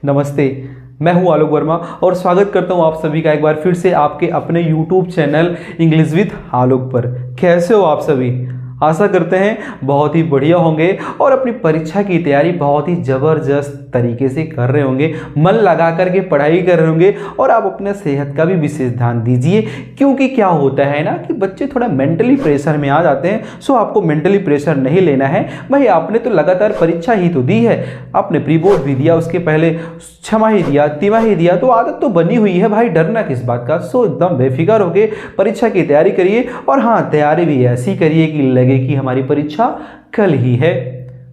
नमस्ते, मैं हूं आलोक वर्मा और स्वागत करता हूं आप सभी का एक बार फिर से आपके अपने YouTube चैनल इंग्लिश विद आलोक पर। कैसे हो आप सभी? आशा करते हैं बहुत ही बढ़िया होंगे और अपनी परीक्षा की तैयारी बहुत ही ज़बरदस्त तरीके से कर रहे होंगे, मन लगा करके पढ़ाई कर रहे होंगे और आप अपने सेहत का भी विशेष ध्यान दीजिए। क्योंकि क्या होता है ना कि बच्चे थोड़ा मेंटली प्रेशर में आ जाते हैं। सो आपको मेंटली प्रेशर नहीं लेना है भाई। आपने तो लगातार परीक्षा ही तो दी है, आपने प्री बोर्ड भी दिया, उसके पहले छमाही दिया, तिमाही दिया, तो आदत तो बनी हुई है भाई, डरना किस बात का। सो एकदम बेफिक्र होके परीक्षा की तैयारी करिए और हाँ, तैयारी भी ऐसी करिए कि लगे कि हमारी परीक्षा कल ही है।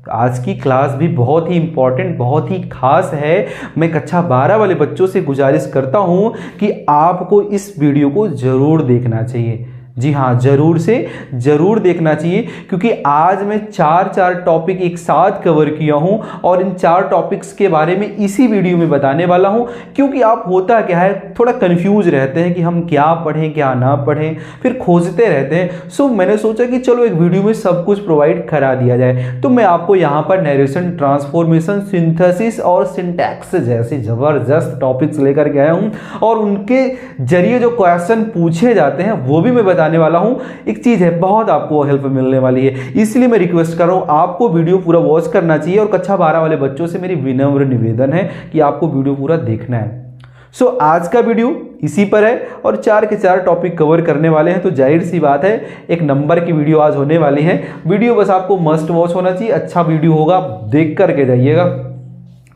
तो आज की क्लास भी बहुत ही इंपॉर्टेंट, बहुत ही खास है। मैं कक्षा 12 वाले बच्चों से गुजारिश करता हूं कि आपको इस वीडियो को जरूर देखना चाहिए। जी हाँ, जरूर से जरूर देखना चाहिए, क्योंकि आज मैं चार टॉपिक एक साथ कवर किया हूं और इन 4 टॉपिक्स के बारे में इसी वीडियो में बताने वाला हूं। क्योंकि आप होता क्या है, थोड़ा कंफ्यूज रहते हैं कि हम क्या पढ़ें क्या ना पढ़ें, फिर खोजते रहते हैं। सो मैंने सोचा कि चलो एक वीडियो में सब कुछ प्रोवाइड करा दिया जाए। तो मैं आपको यहाँ पर नरेशन, ट्रांसफॉर्मेशन, सिंथेसिस और सिंटैक्स जैसे ज़बरदस्त टॉपिक्स लेकर के आया हूँ और उनके जरिए जो क्वेश्चन पूछे जाते हैं वो भी मैं बताने वाला हूं। एक चीज है, बहुत आपको हेल्प मिलने वाली है, इसलिए मैं रिक्वेस्ट कर रहा हूं आपको वीडियो पूरा वॉच करना चाहिए। और कक्षा 12 वाले बच्चों से मेरी विनम्र निवेदन है कि आपको वीडियो पूरा देखना है। सो आज का वीडियो इसी पर है और 4 के 4 टॉपिक कवर करने वाले हैं। तो जाहिर सी बात है, एक नंबर की वीडियो आज होने वाली है। वीडियो बस आपको मस्ट वॉच होना चाहिए, अच्छा वीडियो होगा, देख करके जाइएगा,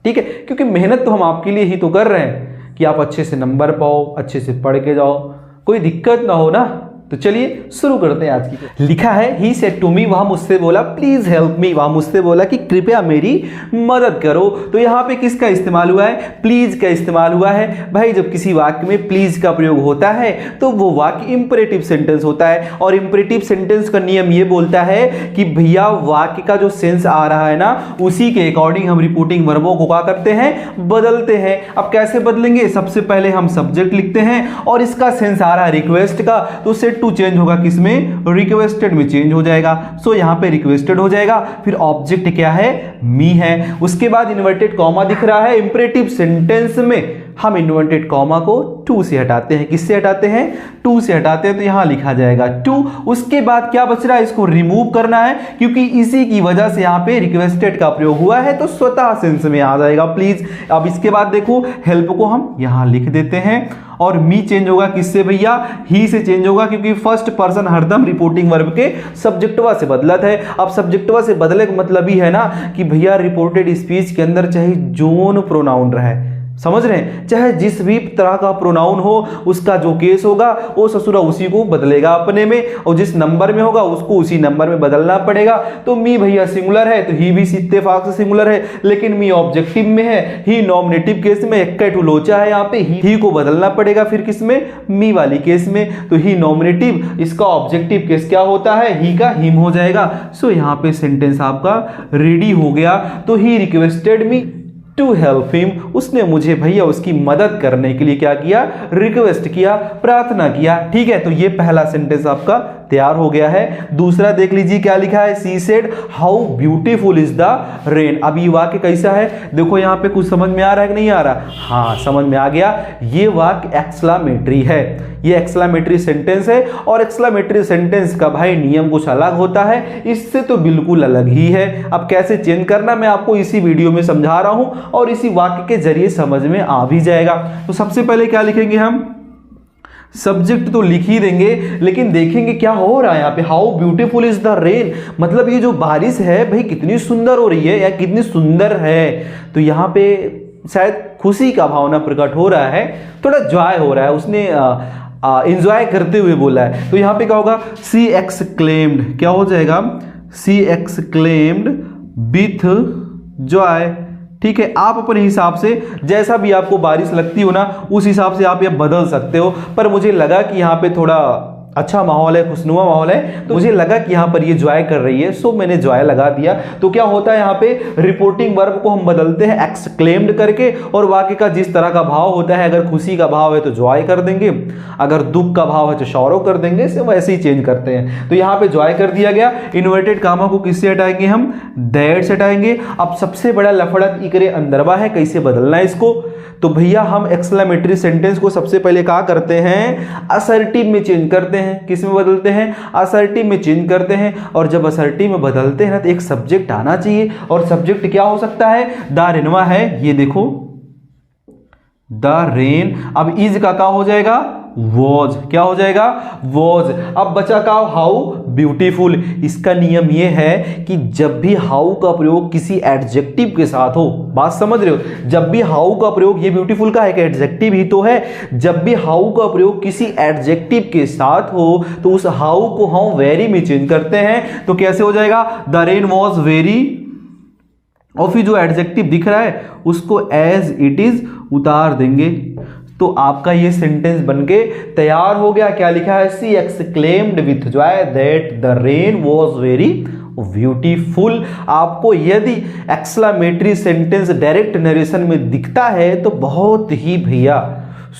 ठीक है। क्योंकि मेहनत तो हम आपके लिए ही तो कर रहे हैं कि आप अच्छे से नंबर पाओ, अच्छे से पढ़ के जाओ, कोई दिक्कत ना हो ना। तो चलिए शुरू करते हैं आज की। लिखा है, ही सेड टू मी, वह मुझसे बोला, प्लीज हेल्प मी, वह मुझसे बोला कि कृपया मेरी मदद करो। तो यहाँ पे किसका इस्तेमाल हुआ है? प्लीज का इस्तेमाल हुआ है। भाई जब किसी वाक्य में प्लीज का प्रयोग होता है तो वो वाक्य इंपरेटिव सेंटेंस होता है और इंपरेटिव सेंटेंस का नियम ये बोलता है कि भैया वाक्य का जो सेंस आ रहा है ना, उसी के अकॉर्डिंग हम रिपोर्टिंग वर्बों को क्या करते हैं? बदलते हैं। अब कैसे बदलेंगे? सबसे पहले हम सब्जेक्ट लिखते हैं और इसका सेंस आ रहा है रिक्वेस्ट का, तो सेड टू चेंज होगा किसमें? रिक्वेस्टेड में चेंज हो जाएगा। सो यहां पे रिक्वेस्टेड हो जाएगा। फिर ऑब्जेक्ट क्या है? मी है। उसके बाद इन्वर्टेड कॉमा दिख रहा है। इंपरेटिव सेंटेंस में हम इन्वर्टेड कॉमा को टू से हटाते हैं। किससे हटाते हैं? टू से हटाते हैं। तो यहां लिखा जाएगा टू। उसके बाद क्या बच रहा है? इसको रिमूव करना है, क्योंकि इसी की वजह से यहां पे रिक्वेस्टेड का प्रयोग हुआ है, तो स्वतः सेंस में आ जाएगा प्लीज। अब इसके बाद देखो, हेल्प को हम यहां लिख देते हैं और मी चेंज होगा किससे भैया? ही से चेंज होगा, क्योंकि फर्स्ट पर्सन हरदम रिपोर्टिंग वर्ब के सब्जेक्टवा से बदलत है। अब सब्जेक्टवा से बदले का मतलब ही है ना कि भैया रिपोर्टेड स्पीच के अंदर चाहे जोन प्रोनाउन रहे, समझ रहे हैं, चाहे जिस भी तरह का प्रोनाउन हो, उसका जो केस होगा वो ससुरा उसी को बदलेगा अपने में, और जिस नंबर में होगा उसको उसी नंबर में बदलना पड़ेगा। तो मी भैया सिंगुलर है तो ही भी इत्तेफाक से सिंगुलर है, लेकिन मी ऑब्जेक्टिव में है, ही नॉमिनेटिव केस में एक लोचा है, यहाँ पे ही को बदलना पड़ेगा। फिर किसमें? मी वाली केस में। तो ही नॉमिनेटिव, इसका ऑब्जेक्टिव केस क्या होता है? ही का हिम हो जाएगा। सो यहाँ पे सेंटेंस आपका रेडी हो गया। तो he requested me to help him, उसने मुझे भैया उसकी मदद करने के लिए क्या किया? रिक्वेस्ट किया, प्रार्थना किया, ठीक है। तो ये पहला सेंटेंस आपका तैयार हो गया है। दूसरा देख लीजिए क्या लिखा है? She said how beautiful is the rain. अब ये वाक्य कैसा है? देखो यहाँ पे कुछ समझ में आ रहा है कि नहीं आ रहा? हाँ, समझ में आ गया। ये वाक्य एक्सक्लेमेटरी है, ये एक्सक्लेमेटरी सेंटेंस है और एक्सक्लेमेटरी सेंटेंस का भाई नियम कुछ अलग होता है, इससे तो बिल्कुल अलग ही है। अब कैसे चेंज करना मैं आपको इसी वीडियो में समझा रहा हूं और इसी वाक्य के जरिए समझ में आ भी जाएगा। तो सबसे पहले क्या लिखेंगे हम? सब्जेक्ट तो लिख ही देंगे, लेकिन देखेंगे क्या हो रहा है यहाँ पे। How beautiful is the rain, मतलब ये जो बारिश है भाई कितनी सुंदर हो रही है या कितनी सुंदर है। तो यहाँ पे शायद खुशी का भावना प्रकट हो रहा है, थोड़ा जॉय हो रहा है, उसने एंजॉय करते हुए बोला है। तो यहाँ पे क्या होगा? सी एक्सक्लेम्ड, क्या हो जाएगा? सी एक्सक्लेम्ड विथ जॉय, ठीक है। आप अपने हिसाब से जैसा भी आपको बारिश लगती हो ना, उस हिसाब से आप ये बदल सकते हो, पर मुझे लगा कि यहाँ पे थोड़ा अच्छा माहौल है, खुशनुमा माहौल है, तो मुझे लगा कि यहाँ पर ये जॉय कर रही है, सो मैंने जॉय लगा दिया। तो क्या होता है यहाँ पे रिपोर्टिंग वर्ब को हम बदलते हैं एक्सक्लेम्ड करके, और वाक्य का जिस तरह का भाव होता है, अगर खुशी का भाव है तो जॉय कर देंगे, अगर दुख का भाव है तो सौरो कर देंगे, से वैसे ही चेंज करते हैं। तो यहाँ पे जॉय कर दिया गया। इन्वर्टेड कामा को किससे हटाएंगे हम? दैट से हटाएंगे। अब सबसे बड़ा लफड़त इकरे अंदरवा है, कैसे बदलना है इसको? तो भैया हम एक्सक्लेमेटरी सेंटेंस को सबसे पहले क्या करते हैं? असर्टिव में चेंज करते हैं। किस में बदलते हैं? असर्टिव में चेंज करते हैं। और जब असर्टिव में बदलते हैं ना, तो एक सब्जेक्ट आना चाहिए, और सब्जेक्ट क्या हो सकता है? द रेनवा है, ये देखो द रेन। अब इज का क्या हो जाएगा? वॉज। क्या हो जाएगा? वॉज। अब बचा का हाउ ब्यूटीफुल। इसका नियम यह है कि जब भी हाउ का प्रयोग किसी एडजेक्टिव के साथ हो, बात समझ रहे हो, जब भी हाउ का प्रयोग, ये ब्यूटीफुल का है कि एडजेक्टिव ही तो है, जब भी हाउ का प्रयोग किसी एडजेक्टिव के साथ हो तो उस हाउ को हम वेरी में चेंज करते हैं। तो कैसे हो जाएगा? द रेन वॉज वेरी, और फिर जो एडजेक्टिव दिख रहा है उसको एज इट इज उतार देंगे। तो आपका ये सेंटेंस बनके तैयार हो गया। क्या लिखा है? She exclaimed with joy that the rain was very beautiful. आपको यदि एक्सक्लेमेटरी सेंटेंस डायरेक्ट नरेशन में दिखता है तो बहुत ही भैया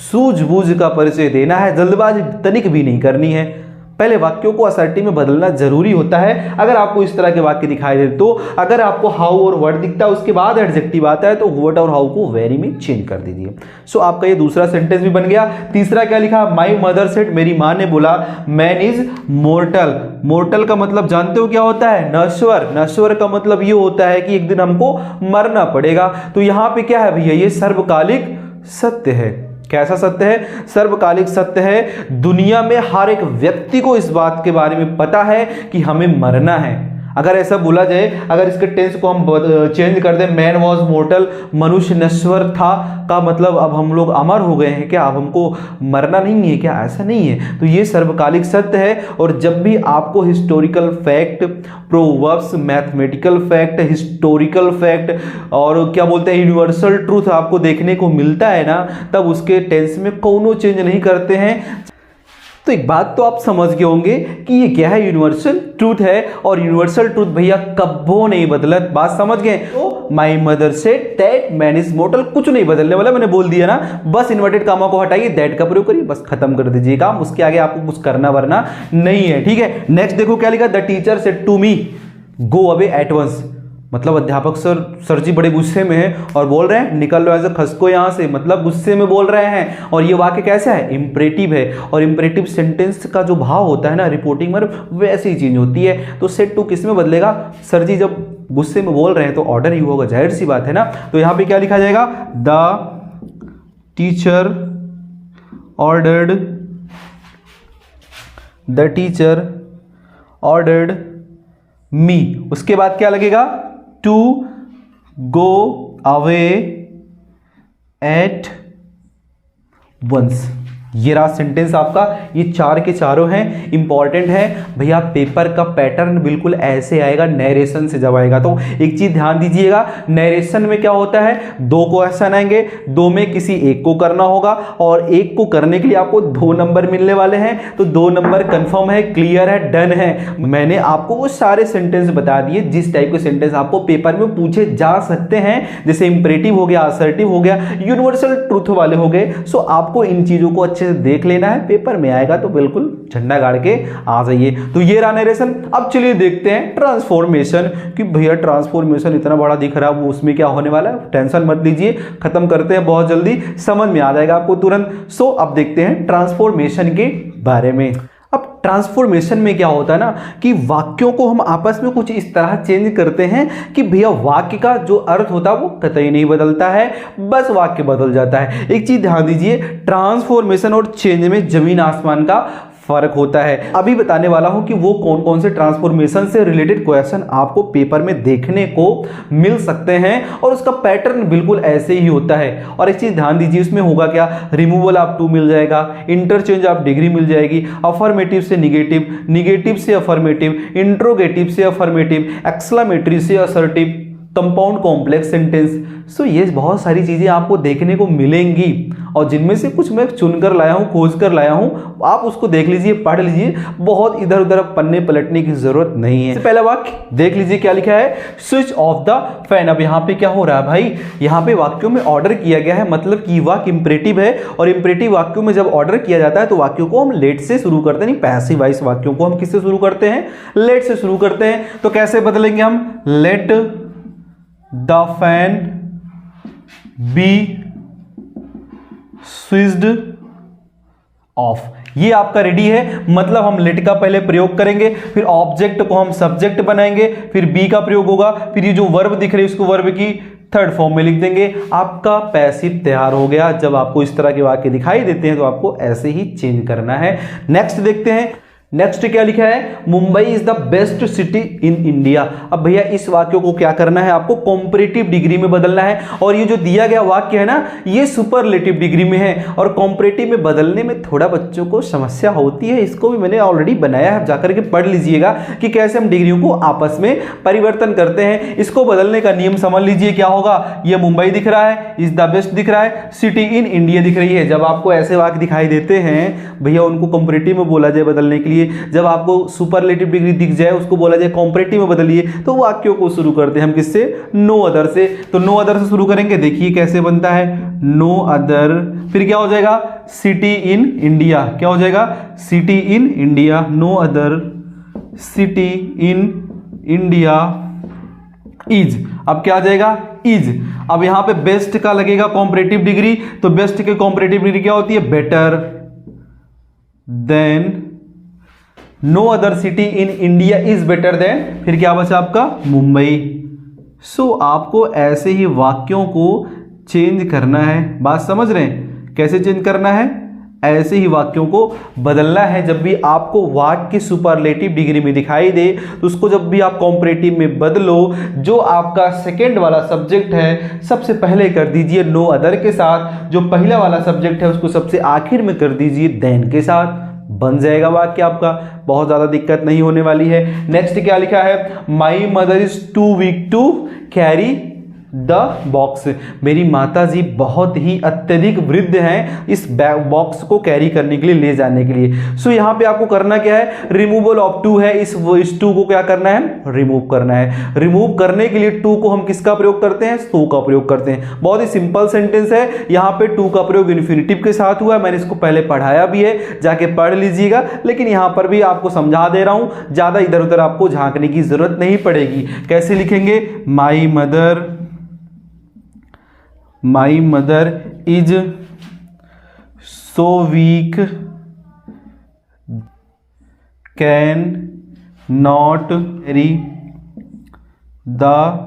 सूझबूझ का परिचय देना है, जल्दबाजी तनिक भी नहीं करनी है। पहले वाक्यों को असर्टिव में बदलना जरूरी होता है। अगर आपको इस तरह के वाक्य दिखाई दे, तो अगर आपको हाउ और वर्ड दिखता है उसके बाद एडजेक्टिव आता है, तो वर्ड और हाउ को वेरी में चेंज कर दीजिए। सो आपका ये दूसरा सेंटेंस भी बन गया। तीसरा क्या लिखा? माई मदर सेड, मेरी माँ ने बोला, मैन इज मोर्टल। मोर्टल का मतलब जानते हो क्या होता है? नश्वर। नश्वर का मतलब ये होता है कि एक दिन हमको मरना पड़ेगा। तो यहां पे क्या है भैया? ये सर्वकालिक सत्य है। कैसा सत्य है? सर्वकालिक सत्य है। दुनिया में हर एक व्यक्ति को इस बात के बारे में पता है कि हमें मरना है। अगर ऐसा बोला जाए, अगर इसके टेंस को हम चेंज कर दें, मैन वॉज मोर्टल, मनुष्य नश्वर था, का मतलब अब हम लोग अमर हो गए हैं क्या? अब हमको मरना नहीं है क्या? ऐसा नहीं है। तो ये सर्वकालिक सत्य है। और जब भी आपको historical fact, proverbs, mathematical fact, historical fact और क्या बोलते हैं यूनिवर्सल ट्रूथ आपको देखने को मिलता है ना, तब उसके टेंस में कोनो चेंज नहीं करते हैं। तो एक बात तो आप समझ गए होंगे कि ये क्या है? यूनिवर्सल ट्रूथ है। और यूनिवर्सल ट्रूथ भैया कब्बो नहीं बदलत। बात समझ गए? तो my mother said that man is mortar, कुछ नहीं बदलने वाला, मैंने बोल दिया ना। बस इन्वर्टेड कामा को हटाइए, दैट का प्रयोग करिए, बस खत्म कर दीजिए काम। उसके आगे आपको कुछ करना वरना नहीं है। ठीक है, नेक्स्ट देखो क्या लिखा? The teacher said to me go away at once. मतलब अध्यापक सर जी बड़े गुस्से में हैं और बोल रहे हैं निकल लो, ऐसे खसको यहाँ से, मतलब गुस्से में बोल रहे हैं। और ये वाक्य कैसा है? इंपरेटिव है। और इंपरेटिव सेंटेंस का जो भाव होता है ना, रिपोर्टिंग वर्ब, वैसे ही चेंज होती है। तो सेड टू किस में बदलेगा? सर जी जब गुस्से में बोल रहे हैं तो ऑर्डर ही होगा, जाहिर सी बात है ना। तो यहाँ पे क्या लिखा जाएगा? The teacher ordered, the teacher ordered me. उसके बाद क्या लगेगा? To go away at once. ये रहा सेंटेंस आपका। ये चार के चारों हैं, इंपॉर्टेंट है भैया। पेपर का पैटर्न बिल्कुल ऐसे आएगा नैरेशन से जब आएगा। तो एक चीज ध्यान दीजिएगा, नैरेशन में क्या होता है? दो क्वेश्चन आएंगे, दो में किसी एक को करना होगा, और एक को करने के लिए आपको 2 नंबर मिलने वाले हैं। तो 2 नंबर कंफर्म है, क्लियर है, डन है। मैंने आपको वो सारे सेंटेंस बता दिए जिस टाइप के सेंटेंस आपको पेपर में पूछे जा सकते हैं, जैसे इंपरेटिव हो गया, असर्टिव हो गया, यूनिवर्सल ट्रूथ वाले हो गए। सो आपको इन चीजों को से देख लेना है, पेपर में आएगा तो बिल्कुल झंडा गाड़ के आ जाइए। तो ये रहा नरेशन। अब चलिए देखते हैं ट्रांसफॉर्मेशन, कि भैया ट्रांसफॉर्मेशन इतना बड़ा दिख रहा है, वो उसमें क्या होने वाला है? टेंशन मत लीजिए, खत्म करते हैं बहुत जल्दी, समझ में आ जाएगा आपको तुरंत। सो अब देखते हैं ट्रांसफॉर्मेशन के बारे में। अब ट्रांसफॉर्मेशन में क्या होता है ना, कि वाक्यों को हम आपस में कुछ इस तरह चेंज करते हैं कि भैया वाक्य का जो अर्थ होता है वो कतई नहीं बदलता है, बस वाक्य बदल जाता है। एक चीज ध्यान दीजिए, ट्रांसफॉर्मेशन और चेंज में जमीन आसमान का फर्क होता है। अभी बताने वाला हूं कि वो कौन कौन से ट्रांसफॉर्मेशन से रिलेटेड क्वेश्चन आपको पेपर में देखने को मिल सकते हैं, और उसका पैटर्न बिल्कुल ऐसे ही होता है। और एक चीज ध्यान दीजिए, इसमें होगा क्या? रिमूवल ऑफ टू मिल जाएगा, इंटरचेंज ऑफ डिग्री मिल जाएगी, अफर्मेटिव से निगेटिव, निगेटिव से अफर्मेटिव, इंट्रोगेटिव से अफर्मेटिव, एक्सक्लेमेटरी से असर्टिव, कंपाउंड कॉम्प्लेक्स सेंटेंस। सो ये बहुत सारी चीज़ें आपको देखने को मिलेंगी और जिनमें से कुछ मैं चुनकर लाया हूँ, खोज कर लाया हूँ, आप उसको देख लीजिए, पढ़ लीजिए, बहुत इधर उधर पन्ने पलटने की जरूरत नहीं है। पहला वाक्य देख लीजिए क्या लिखा है, स्विच ऑफ द फैन। अब यहाँ पे क्या हो रहा है भाई, यहाँ पे वाक्यों में ऑर्डर किया गया है, मतलब कि वाक्य इंपरेटिव है और इंपरेटिव वाक्यों में जब ऑर्डर किया जाता है तो वाक्यों को हम लेट से शुरू करते हैं, पैसिव वॉइस वाक्यों को हम किससे शुरू करते हैं, लेट से शुरू करते हैं। तो कैसे बदलेंगे हम, let the fan B switched off. ये आपका रेडी है, मतलब हम लेट का पहले प्रयोग करेंगे, फिर ऑब्जेक्ट को हम सब्जेक्ट बनाएंगे, फिर बी का प्रयोग होगा, फिर ये जो वर्ब दिख रही है उसको वर्ब की थर्ड फॉर्म में लिख देंगे, आपका पैसिव तैयार हो गया। जब आपको इस तरह के वाक्य दिखाई देते हैं तो आपको ऐसे ही चेंज करना है। नेक्स्ट देखते हैं, नेक्स्ट क्या लिखा है, Mumbai is the best city in India. अब भैया इस वाक्य को क्या करना है, आपको कॉम्परेटिव डिग्री में बदलना है और ये जो दिया गया वाक्य है ना, ये सुपरलेटिव डिग्री में है और कॉम्परेटिव में बदलने में थोड़ा बच्चों को समस्या होती है। इसको भी मैंने ऑलरेडी बनाया है, जाकर के पढ़ लीजिएगा कि कैसे हम डिग्रियों को आपस में परिवर्तन करते हैं। इसको बदलने का नियम समझ लीजिए क्या होगा, ये मुंबई दिख रहा है, इज द बेस्ट दिख रहा है, सिटी इन इंडिया दिख रही है। जब आपको ऐसे वाक्य दिखाई देते हैं भैया, उनको कॉम्परेटिव में बोला जाए बदलने के लिए। जब आपको सुपरलेटिव डिग्री दिख जाए उसको बोला जाए कॉम्परेटिव में बदलिए, तो वाक्यों को शुरू करते हैं हम किससे, नो अदर से। तो नो अदर से शुरू करेंगे, देखिए कैसे बनता है, नो अदर, फिर क्या हो जाएगा, सिटी इन इंडिया। क्या हो जाएगा, city in India, no other city in India is. अब क्या आ जाएगा, इज। अब यहां पे बेस्ट का लगेगा कॉम्परेटिव डिग्री, तो बेस्ट के कॉम्परेटिव डिग्री क्या होती है, better than, no other city in India is better than, फिर क्या बचा आपका, मुंबई। सो आपको ऐसे ही वाक्यों को चेंज करना है। बात समझ रहे हैं, कैसे चेंज करना है, ऐसे ही वाक्यों को बदलना है। जब भी आपको वाक्य सुपरलेटिव डिग्री में दिखाई दे तो उसको जब भी आप कॉम्परेटिव में बदलो, जो आपका सेकेंड वाला सब्जेक्ट है सबसे पहले कर दीजिए नो अदर के साथ, जो पहला वाला सब्जेक्ट है उसको सबसे आखिर में कर दीजिए देन के साथ, बन जाएगा वाक्य आपका, बहुत ज्यादा दिक्कत नहीं होने वाली है। नेक्स्ट क्या लिखा है, my mother is too weak to carry the box. मेरी माताजी बहुत ही अत्यधिक वृद्ध हैं इस बॉक्स को कैरी करने के लिए, ले जाने के लिए। सो यहाँ पे आपको करना क्या है, रिमूवल ऑफ टू है, इस टू को क्या करना है, रिमूव करना है। रिमूव करने के लिए टू को हम किसका प्रयोग करते हैं, सो का प्रयोग करते हैं। बहुत ही सिंपल सेंटेंस है, यहाँ पे टू का प्रयोग इन्फिनिटिव के साथ हुआ है, मैंने इसको पहले पढ़ाया भी है, जाके पढ़ लीजिएगा, लेकिन यहाँ पर भी आपको समझा दे रहा हूं, ज्यादा इधर उधर आपको झांकने की जरूरत नहीं पड़ेगी। कैसे लिखेंगे, माई mother is so weak can not carry the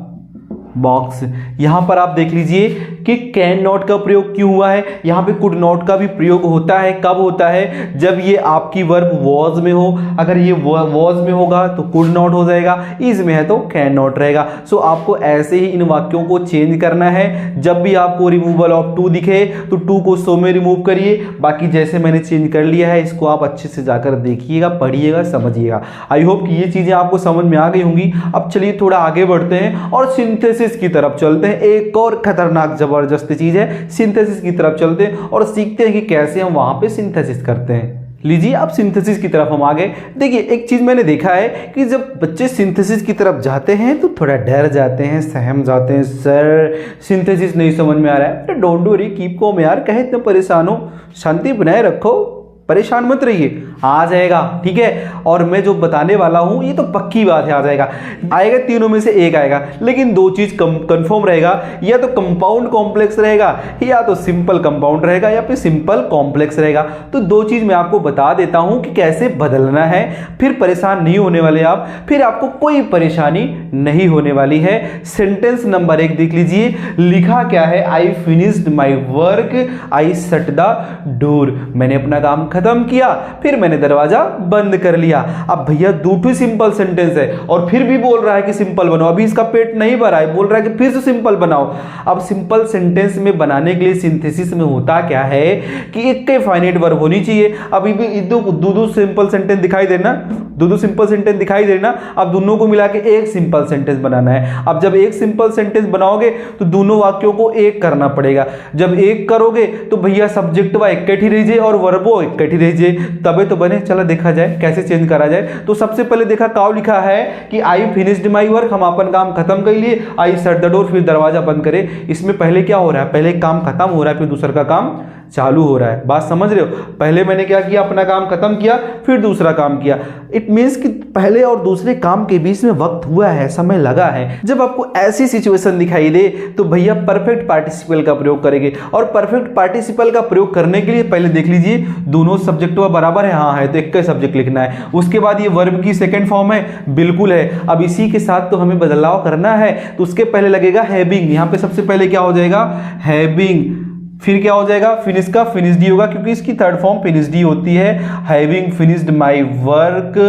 box. यहां पर आप देख लीजिए कि कैन नॉट का प्रयोग क्यों हुआ है, यहां पे कुड नॉट का भी प्रयोग होता है। कब होता है, जब ये आपकी वर्ब वॉज में हो, अगर ये वॉज में होगा तो कुड नॉट हो जाएगा, इज में है तो कैन नॉट रहेगा। सो आपको ऐसे ही इन वाक्यों को चेंज करना है। जब भी आपको रिमूवल ऑफ टू दिखे तो टू को सो में रिमूव करिए, बाकी जैसे मैंने चेंज कर लिया है इसको आप अच्छे से जाकर देखिएगा, पढ़िएगा, समझिएगा। आई होप कि ये चीजें आपको समझ में आ गई होंगी। अब चलिए थोड़ा आगे बढ़ते हैं और सिंथेसिस की तरफ चलते हैं। एक और खतरनाक जबरदस्त चीज है, सिंथेसिस की तरफ चलते हैं और सीखते हैं कि कैसे हम वहां पे सिंथेसिस करते हैं। लीजिए अब सिंथेसिस की तरफ हम आ गए। देखिए एक चीज मैंने देखा है कि जब बच्चे सिंथेसिस की तरफ जाते हैं तो थोड़ा डर जाते हैं, सहम जाते हैं, सर सिंथेसिस नहीं समझ में आ रहा है। डोंट वरी, कीप कॉम यार, कहे इतना परेशान हो, शांति बनाए रखो, परेशान मत रहिए, आ जाएगा, ठीक है। और मैं जो बताने वाला हूं ये तो पक्की बात है, आ जाएगा। आएगा तीनों में से एक आएगा, लेकिन दो चीज कंफर्म रहेगा, या तो कंपाउंड कॉम्प्लेक्स रहेगा या तो सिंपल कंपाउंड रहेगा या फिर सिंपल कॉम्प्लेक्स रहेगा। तो दो चीज मैं आपको बता देता हूं कि कैसे बदलना है, फिर परेशान नहीं होने वाले आप, फिर आपको कोई परेशानी नहीं होने वाली है। सेंटेंस नंबर 1 देख लीजिए, लिखा क्या है, I finished my work, I shut the door. मैंने अपना काम खत्म किया, फिर मैंने दरवाजा बंद कर लिया। अब भैया दो टू सिंपल सेंटेंस है और फिर भी बोल रहा है कि सिंपल बनाओ, अभी इसका पेट नहीं भरा है, बोल रहा है कि फिर से सिंपल बनाओ। अब सिंपल सेंटेंस में बनाने के लिए सिंथेसिस में होता क्या है कि एक के फाइनाइट वर्ब होनी चाहिए। अभी भी दो सिंपल सेंटेंस दिखाई देना, दो सिंपल सेंटेंस दिखाई देना। अब दोनों को मिला के एक सिंपल सेंटेंस बनाना है। अब जब एक सिंपल सेंटेंस बनाओगे तो दोनों वाक्यों को एक करना पड़ेगा। जब एक करोगे तो भैया सब्जेक्ट वा इकट्ठी रह जाए और वर्बो इकट्ठी रह जाए, तबे तो बने। चलो देखा जाए कैसे चेंज करा जाए। तो सबसे पहले देखा काउ लिखा है कि आई फिनिश्ड माई वर्क, हम अपन काम खत्म कर लिए। आई शट द डोर, फिर दरवाजा बंद करे। इसमें पहले क्या हो रहा है, पहले काम खत्म हो रहा है फिर दूसरा का काम चालू हो रहा है। बात समझ रहे हो, पहले मैंने क्या किया, अपना काम खत्म किया फिर दूसरा काम किया। इट मींस कि पहले और दूसरे काम के बीच में वक्त हुआ है, समय लगा है। जब आपको ऐसी सिचुएशन दिखाई दे तो भैया परफेक्ट पार्टिसिपल का प्रयोग करेंगे। और परफेक्ट पार्टिसिपल का प्रयोग करने के लिए पहले देख लीजिए दोनों सब्जेक्ट बराबर है, हाँ है तो एक का सब्जेक्ट लिखना है। उसके बाद ये वर्ब की सेकंड फॉर्म है, बिल्कुल है। अब इसी के साथ तो हमें बदलाव करना है, तो उसके पहले लगेगा हैविंग। यहाँ पे सबसे पहले क्या हो जाएगा, हैविंग। फिर क्या हो जाएगा, फिनिश का फिनिश्ड ही होगा क्योंकि इसकी थर्ड फॉर्म फिनिश्ड ही होती है। Having finished my work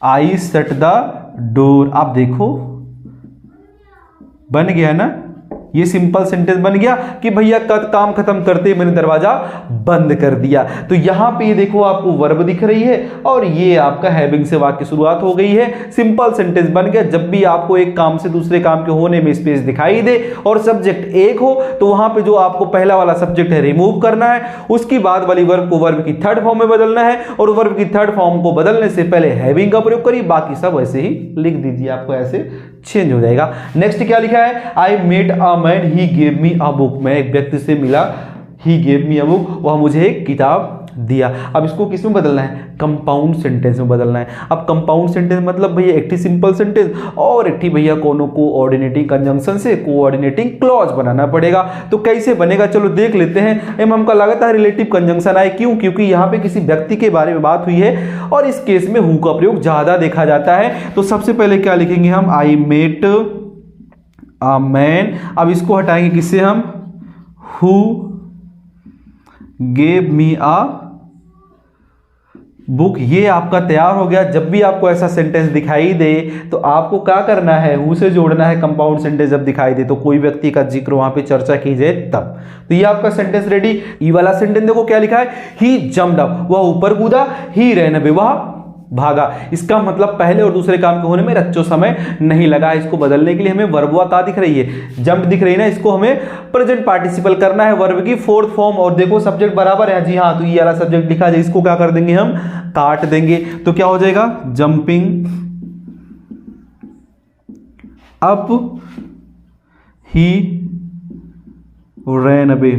I shut the door. आप देखो बन गया ना, ये सिंपल सेंटेंस बन गया कि भैया काम खत्म करते ही मैंने दरवाजा बंद कर दिया। तो यहां पे ये देखो आपको वर्ब दिख रही है और ये आपका हैविंग से वाक्य शुरुआत हो गई है। सिंपल सेंटेंस बन गया। जब भी आपको एक काम से दूसरे काम के होने में स्पेस दिखाई दे और सब्जेक्ट एक हो तो वहां पे जो आपको पहला वाला सब्जेक्ट है रिमूव करना है, उसकी बाद वाली वर्ब को वर्ब की थर्ड फॉर्म में बदलना है और वर्ब की थर्ड फॉर्म को बदलने से पहले हैविंग का प्रयोग करिए, बाकी सब ऐसे ही लिख दीजिए, आपको ऐसे चेंज हो जाएगा। नेक्स्ट क्या लिखा है, I met a man he gave me a book. मैं एक व्यक्ति से मिला, ही गेव मी अ बुक, वह मुझे एक किताब दिया। अब इसको किस में बदलना है, कंपाउंड सेंटेंस में बदलना है। अब कंपाउंड सेंटेंस मतलब भैया एक सिंपल सेंटेंस और एक भैया कोनो कोऑर्डिनेटिंग कंजंक्शन से कोऑर्डिनेटिंग क्लॉज बनाना पड़ेगा। तो कैसे बनेगा चलो देख लेते हैं। एम हमका लगता है रिलेटिव कंजंक्शन आए, क्यों, क्योंकि यहाँ पे किसी व्यक्ति के बारे में बात हुई है और इस केस में हु का प्रयोग ज्यादा देखा जाता है। तो सबसे पहले क्या लिखेंगे हम, आई मेट अ मैन। अब इसको हटाएंगे किससे हम, who gave me a book. ये आपका तैयार हो गया। जब भी आपको ऐसा सेंटेंस दिखाई दे तो आपको क्या करना है, हु से जोड़ना है। कंपाउंड सेंटेंस जब दिखाई दे तो कोई व्यक्ति का जिक्र वहां पे चर्चा की जाए तब। तो ये आपका सेंटेंस रेडी। ई वाला सेंटेंस देखो क्या लिखा है, ही जम्प्ड अप, वह ऊपर कूदा, ही रैन अवे, वह भागा। इसका मतलब पहले और दूसरे काम के होने में रच्चो समय नहीं लगा। इसको बदलने के लिए हमें वर्बवा का दिख रही है, जंप दिख रही है ना, इसको हमें प्रेजेंट पार्टिसिपल करना है, वर्ब की फोर्थ फॉर्म। और देखो सब्जेक्ट बराबर है, जी हाँ, तो ये वाला सब्जेक्ट लिखा जाए, इसको क्या कर देंगे हम, काट देंगे। तो क्या हो जाएगा, जंपिंग अप ही रैन अवे।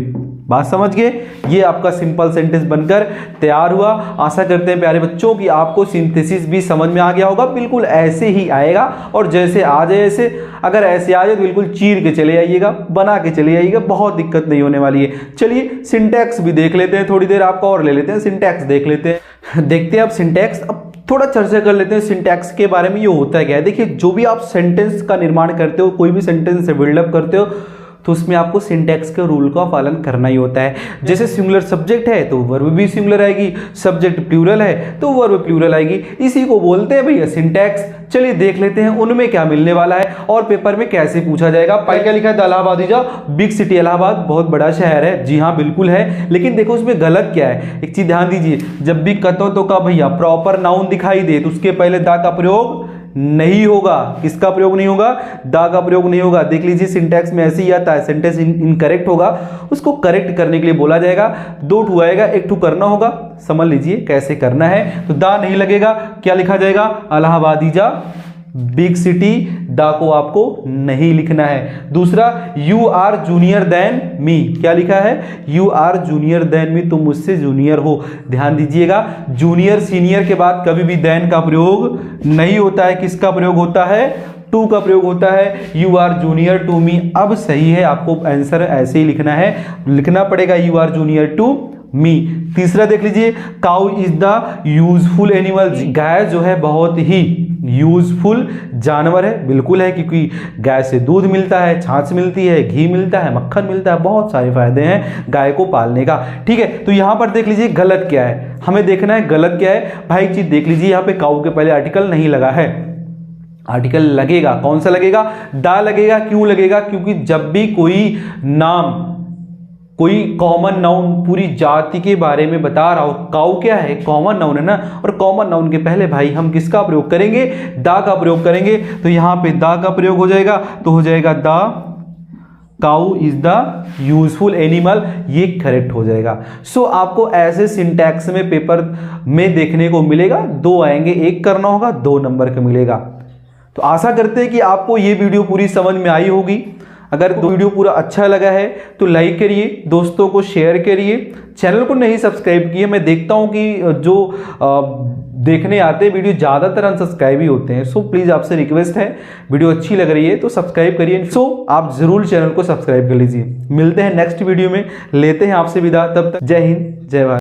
बात समझ गए, ये आपका सिंपल सेंटेंस बनकर तैयार हुआ। आशा करते हैं प्यारे बच्चों कि आपको सिंथेसिस भी समझ में आ गया होगा। बिल्कुल ऐसे ही आएगा और जैसे आ जाए ऐसे, अगर ऐसे आ जाए तो बिल्कुल चीर के चले आइएगा, बना के चले आइएगा, बहुत दिक्कत नहीं होने वाली है। चलिए सिंटैक्स भी देख लेते हैं, थोड़ी देर आपका और ले लेते हैं, सिंटैक्स देख लेते हैं। देखते हैं अब सिंटैक्स, अब थोड़ा चर्चा कर लेते हैं सिंटैक्स के बारे में। ये होता है क्या है, देखिए जो भी आप सेंटेंस का निर्माण करते हो, कोई भी सेंटेंस से बिल्डअप करते हो तो उसमें आपको सिंटैक्स के रूल का पालन करना ही होता है। जैसे सिंगुलर सब्जेक्ट है तो वर्ब भी सिंगुलर आएगी, सब्जेक्ट प्लूरल है तो वर्ब प्लूरल आएगी। इसी को बोलते हैं भैया सिंटैक्स। चलिए देख लेते हैं उनमें क्या मिलने वाला है और पेपर में कैसे पूछा जाएगा। पहले क्या लिखा है, the Allahabad is a big city. Allahabad बहुत बड़ा शहर है, जी हाँ बिल्कुल है, लेकिन देखो उसमें गलत क्या है, एक चीज ध्यान दीजिए। जब भी कतो तो का भैया प्रॉपर नाउन दिखाई दे तो उसके पहले दा का प्रयोग नहीं होगा। किसका प्रयोग नहीं होगा, दा का प्रयोग नहीं होगा। देख लीजिए सिंटैक्स में ऐसे ही आता है, सेंटेंस इनकरेक्ट होगा, उसको करेक्ट करने के लिए बोला जाएगा, दो टू आएगा, एक टू करना होगा। समझ लीजिए कैसे करना है। तो दा नहीं लगेगा, क्या लिखा जाएगा, Allahabad is a big city. The को आपको नहीं लिखना है। दूसरा, you are junior than me. क्या लिखा है, you are junior than me, तुम मुझसे जूनियर हो। ध्यान दीजिएगा, जूनियर सीनियर के बाद कभी भी देन का प्रयोग नहीं होता है। किसका प्रयोग होता है, टू का प्रयोग होता है। You are junior to me. अब सही है, आपको आंसर ऐसे ही लिखना है, लिखना पड़ेगा you are junior to me. तीसरा देख लीजिए, cow is the useful animal, गाय जो है बहुत ही यूजफुल जानवर है, बिल्कुल है, क्योंकि गाय से दूध मिलता है, छाछ मिलती है, घी मिलता है, मक्खन मिलता है, बहुत सारे फायदे हैं गाय को पालने का। ठीक है, तो यहां पर देख लीजिए गलत क्या है, हमें देखना है गलत क्या है। भाई चीज देख लीजिए, यहां पे काउ के पहले आर्टिकल नहीं लगा है, आर्टिकल लगेगा, कौन सा लगेगा, दा लगेगा। क्यों लगेगा, क्योंकि जब भी कोई नाम, कोई कॉमन नाउन पूरी जाति के बारे में बता रहा हो, काउ क्या है, कॉमन नाउन है ना, और कॉमन नाउन के पहले भाई हम किसका प्रयोग करेंगे, दा का प्रयोग करेंगे। तो यहां पे दा का प्रयोग हो जाएगा, तो हो जाएगा दा cow is the useful animal, ये करेक्ट हो जाएगा। सो आपको ऐसे सिंटैक्स में पेपर में देखने को मिलेगा, दो आएंगे, एक करना होगा, 2 नंबर का मिलेगा। तो आशा करते हैं कि आपको ये वीडियो पूरी समझ में आई होगी। अगर वीडियो पूरा अच्छा लगा है तो लाइक करिए, दोस्तों को शेयर करिए, चैनल को नहीं सब्सक्राइब किए। मैं देखता हूं कि जो देखने आते हैं वीडियो ज़्यादातर अनसब्सक्राइब ही होते हैं। सो प्लीज़ आपसे रिक्वेस्ट है, वीडियो अच्छी लग रही है तो सब्सक्राइब करिए। सो आप ज़रूर चैनल को सब्सक्राइब कर लीजिए। मिलते हैं नेक्स्ट वीडियो में, लेते हैं आपसे विदा, तब तक जय हिंद जय भारत।